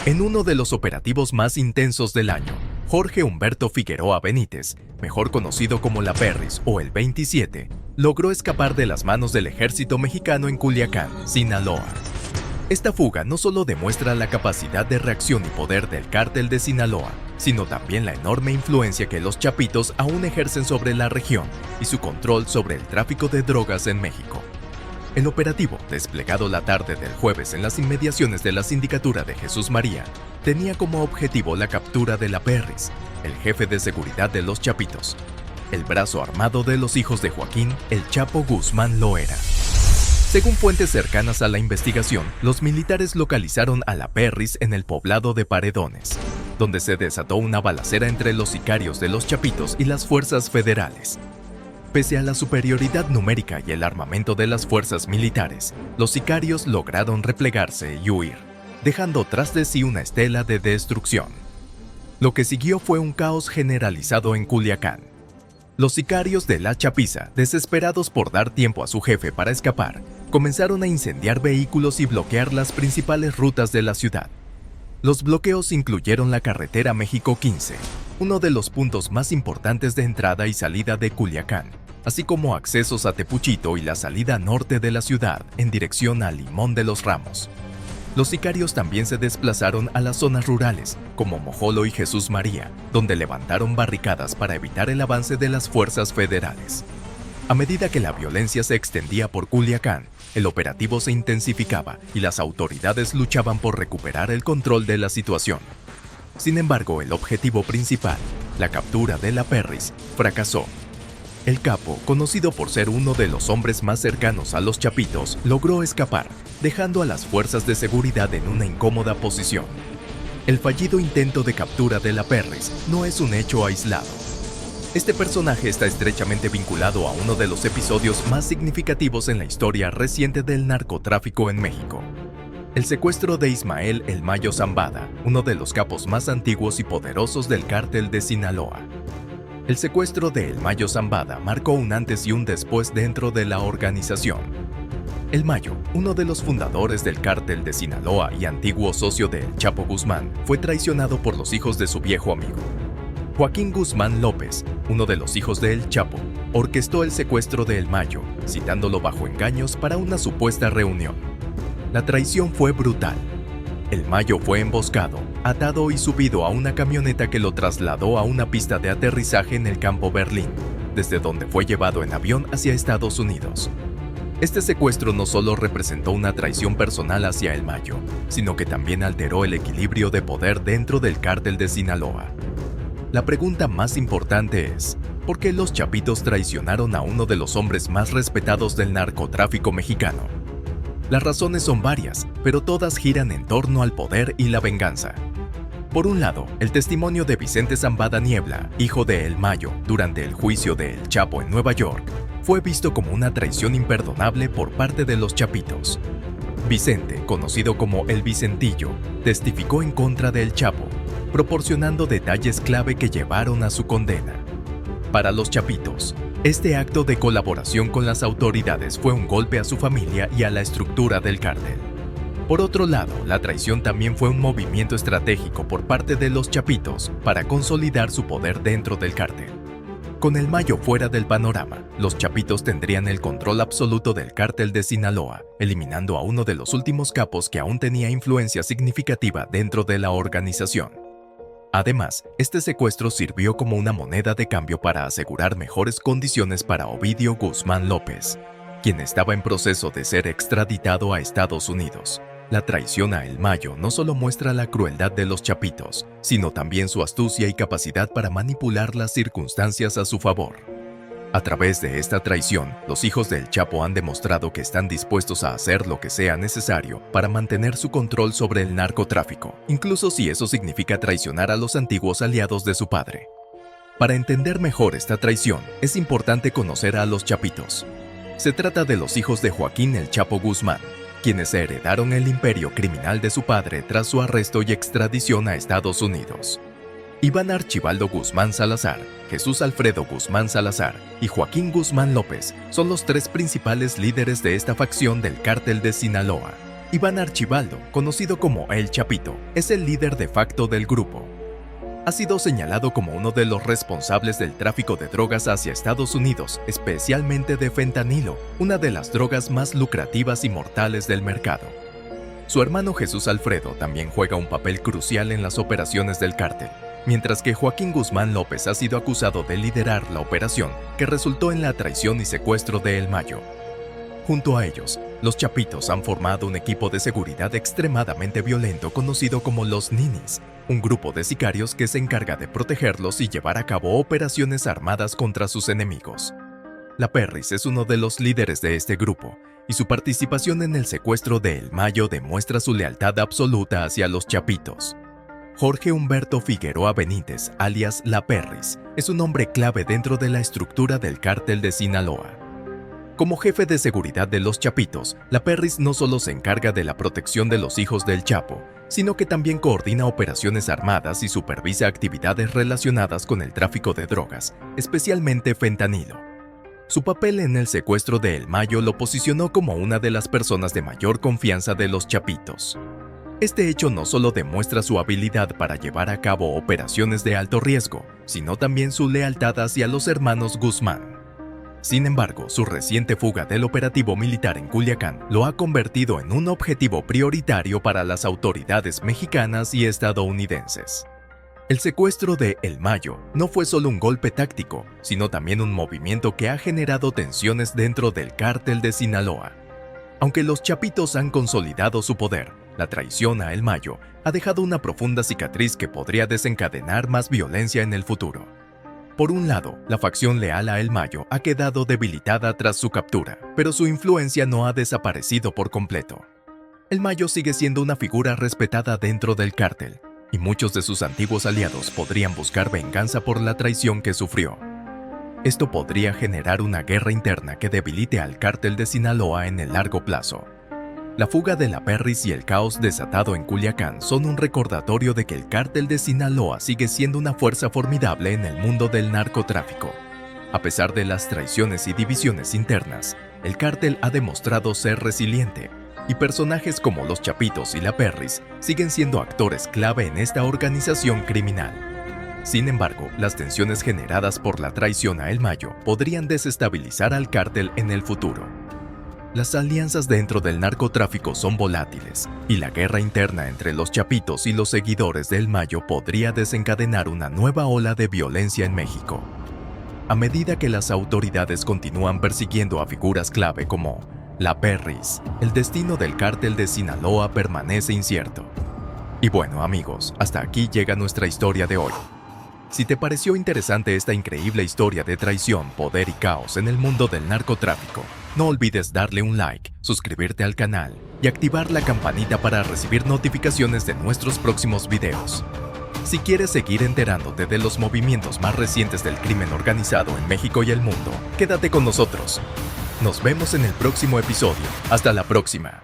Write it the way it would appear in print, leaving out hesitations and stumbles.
En uno de los operativos más intensos del año, Jorge Humberto Figueroa Benítez, mejor conocido como La Perris o el 27, logró escapar de las manos del ejército mexicano en Culiacán, Sinaloa. Esta fuga no solo demuestra la capacidad de reacción y poder del cártel de Sinaloa, sino también la enorme influencia que los chapitos aún ejercen sobre la región y su control sobre el tráfico de drogas en México. El operativo, desplegado la tarde del jueves en las inmediaciones de la sindicatura de Jesús María, tenía como objetivo la captura de La Perris, el jefe de seguridad de los chapitos, el brazo armado de los hijos de Joaquín, el Chapo Guzmán Loera. Según fuentes cercanas a la investigación, los militares localizaron a La Perris en el poblado de Paredones, donde se desató una balacera entre los sicarios de los chapitos y las fuerzas federales. Pese a la superioridad numérica y el armamento de las fuerzas militares, los sicarios lograron replegarse y huir, dejando tras de sí una estela de destrucción. Lo que siguió fue un caos generalizado en Culiacán. Los sicarios de la chapiza, desesperados por dar tiempo a su jefe para escapar, comenzaron a incendiar vehículos y bloquear las principales rutas de la ciudad. Los bloqueos incluyeron la carretera México 15, uno de los puntos más importantes de entrada y salida de Culiacán, así como accesos a Tepuchito y la salida norte de la ciudad en dirección a Limón de los Ramos. Los sicarios también se desplazaron a las zonas rurales, como Mojolo y Jesús María, donde levantaron barricadas para evitar el avance de las fuerzas federales. A medida que la violencia se extendía por Culiacán, el operativo se intensificaba y las autoridades luchaban por recuperar el control de la situación. Sin embargo, el objetivo principal, la captura de La Perris, fracasó. El capo, conocido por ser uno de los hombres más cercanos a los chapitos, logró escapar, dejando a las fuerzas de seguridad en una incómoda posición. El fallido intento de captura de La Perris no es un hecho aislado. Este personaje está estrechamente vinculado a uno de los episodios más significativos en la historia reciente del narcotráfico en México: el secuestro de Ismael El Mayo Zambada, uno de los capos más antiguos y poderosos del cártel de Sinaloa. El secuestro de El Mayo Zambada marcó un antes y un después dentro de la organización. El Mayo, uno de los fundadores del cártel de Sinaloa y antiguo socio de El Chapo Guzmán, fue traicionado por los hijos de su viejo amigo. Joaquín Guzmán López, uno de los hijos de El Chapo, orquestó el secuestro de El Mayo, citándolo bajo engaños para una supuesta reunión. La traición fue brutal. El Mayo fue emboscado, atado y subido a una camioneta que lo trasladó a una pista de aterrizaje en el campo Berlín, desde donde fue llevado en avión hacia Estados Unidos. Este secuestro no solo representó una traición personal hacia El Mayo, sino que también alteró el equilibrio de poder dentro del cártel de Sinaloa. La pregunta más importante es, ¿por qué los chapitos traicionaron a uno de los hombres más respetados del narcotráfico mexicano? Las razones son varias, pero todas giran en torno al poder y la venganza. Por un lado, el testimonio de Vicente Zambada Niebla, hijo de El Mayo, durante el juicio de El Chapo en Nueva York, fue visto como una traición imperdonable por parte de los chapitos. Vicente, conocido como El Vicentillo, testificó en contra de El Chapo, proporcionando detalles clave que llevaron a su condena. Para los chapitos, este acto de colaboración con las autoridades fue un golpe a su familia y a la estructura del cártel. Por otro lado, la traición también fue un movimiento estratégico por parte de los chapitos para consolidar su poder dentro del cártel. Con El Mayo fuera del panorama, los chapitos tendrían el control absoluto del cártel de Sinaloa, eliminando a uno de los últimos capos que aún tenía influencia significativa dentro de la organización. Además, este secuestro sirvió como una moneda de cambio para asegurar mejores condiciones para Ovidio Guzmán López, quien estaba en proceso de ser extraditado a Estados Unidos. La traición a El Mayo no solo muestra la crueldad de los chapitos, sino también su astucia y capacidad para manipular las circunstancias a su favor. A través de esta traición, los hijos del Chapo han demostrado que están dispuestos a hacer lo que sea necesario para mantener su control sobre el narcotráfico, incluso si eso significa traicionar a los antiguos aliados de su padre. Para entender mejor esta traición, es importante conocer a los chapitos. Se trata de los hijos de Joaquín El Chapo Guzmán, quienes heredaron el imperio criminal de su padre tras su arresto y extradición a Estados Unidos. Iván Archibaldo Guzmán Salazar, Jesús Alfredo Guzmán Salazar y Joaquín Guzmán López son los tres principales líderes de esta facción del cártel de Sinaloa. Iván Archibaldo, conocido como El Chapito, es el líder de facto del grupo. Ha sido señalado como uno de los responsables del tráfico de drogas hacia Estados Unidos, especialmente de fentanilo, una de las drogas más lucrativas y mortales del mercado. Su hermano Jesús Alfredo también juega un papel crucial en las operaciones del cártel, mientras que Joaquín Guzmán López ha sido acusado de liderar la operación que resultó en la traición y secuestro de El Mayo. Junto a ellos, los Chapitos han formado un equipo de seguridad extremadamente violento conocido como los Ninis, un grupo de sicarios que se encarga de protegerlos y llevar a cabo operaciones armadas contra sus enemigos. La Perris es uno de los líderes de este grupo, y su participación en el secuestro de El Mayo demuestra su lealtad absoluta hacia los Chapitos. Jorge Humberto Figueroa Benítez, alias La Perris, es un hombre clave dentro de la estructura del cártel de Sinaloa. Como jefe de seguridad de los Chapitos, La Perris no solo se encarga de la protección de los hijos del Chapo, sino que también coordina operaciones armadas y supervisa actividades relacionadas con el tráfico de drogas, especialmente fentanilo. Su papel en el secuestro de El Mayo lo posicionó como una de las personas de mayor confianza de los Chapitos. Este hecho no solo demuestra su habilidad para llevar a cabo operaciones de alto riesgo, sino también su lealtad hacia los hermanos Guzmán. Sin embargo, su reciente fuga del operativo militar en Culiacán lo ha convertido en un objetivo prioritario para las autoridades mexicanas y estadounidenses. El secuestro de El Mayo no fue solo un golpe táctico, sino también un movimiento que ha generado tensiones dentro del cártel de Sinaloa. Aunque los Chapitos han consolidado su poder, la traición a El Mayo ha dejado una profunda cicatriz que podría desencadenar más violencia en el futuro. Por un lado, la facción leal a El Mayo ha quedado debilitada tras su captura, pero su influencia no ha desaparecido por completo. El Mayo sigue siendo una figura respetada dentro del cártel, y muchos de sus antiguos aliados podrían buscar venganza por la traición que sufrió. Esto podría generar una guerra interna que debilite al cártel de Sinaloa en el largo plazo. La fuga de La Perris y el caos desatado en Culiacán son un recordatorio de que el cártel de Sinaloa sigue siendo una fuerza formidable en el mundo del narcotráfico. A pesar de las traiciones y divisiones internas, el cártel ha demostrado ser resiliente, y personajes como los Chapitos y La Perris siguen siendo actores clave en esta organización criminal. Sin embargo, las tensiones generadas por la traición a El Mayo podrían desestabilizar al cártel en el futuro. Las alianzas dentro del narcotráfico son volátiles, y la guerra interna entre los Chapitos y los seguidores de El Mayo podría desencadenar una nueva ola de violencia en México. A medida que las autoridades continúan persiguiendo a figuras clave como La Perris, el destino del cártel de Sinaloa permanece incierto. Y bueno, amigos, hasta aquí llega nuestra historia de hoy. Si te pareció interesante esta increíble historia de traición, poder y caos en el mundo del narcotráfico, no olvides darle un like, suscribirte al canal y activar la campanita para recibir notificaciones de nuestros próximos videos. Si quieres seguir enterándote de los movimientos más recientes del crimen organizado en México y el mundo, quédate con nosotros. Nos vemos en el próximo episodio. Hasta la próxima.